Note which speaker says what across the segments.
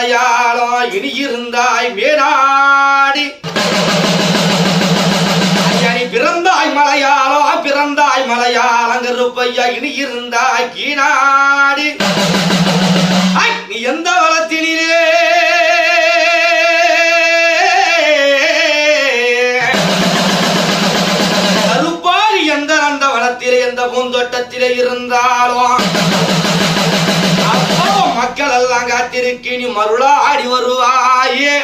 Speaker 1: மலையாளம் இனி இருந்தாய் மேனாடி நீ பிறந்தாய் மலையாளம் கருப்பையா இனி இருந்தாய் கீனாடி நீ எந்த வளத்தினிலே கருப்பாடி எந்த அந்த வளத்திலே எந்த பூந்தோட்டத்திலே இருந்தாலும் அப்போ மக்கள் எல்லாம் காத்திருக்கு நீ மருளாடி வருவாயே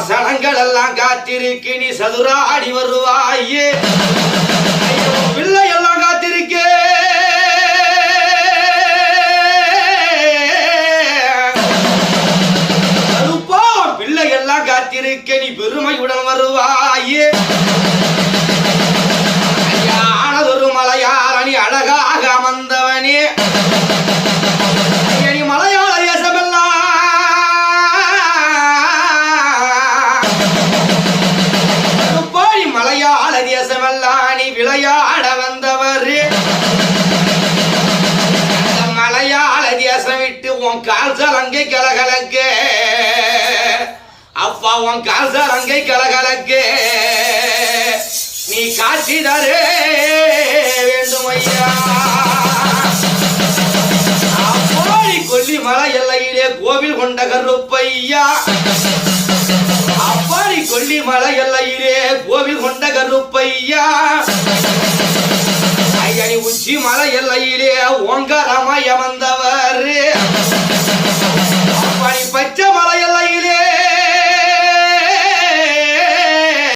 Speaker 1: சனங்கள் எல்லாம் காத்திருக்கு நீ சதுராடி வருவாயே பிள்ளை எல்லாம் காத்திருக்கே கருப்பா பிள்ளை எல்லாம் காத்திருக்க நீ பெருமையுடன் வருவாயே ஆனதொரு மலையாள நீ அழகாக அமர்ந்தவனே நீ மலையாள தேசமெல்லாம் மலையாள தேசமெல்லாம் நீ விளையாட வந்தவர் மலையாள தேசம் விட்டு உன் கால் சலங்கை கலகலக்க அப்பா உன் கால் சலங்கை கலகலக்க நீ காட்சி தரே வேண்டும் ஐயா அப்போடி கொல்லி மலை எல்லையிலே கோவில் கொண்ட கருப்பையா அப்பாடி கொல்லி மலை எல்லையிலே கோவில் கொண்ட கருப்பையா ஐயனி உச்சி மலை எல்லையிலே ஓங்காரமாய் அமர்ந்த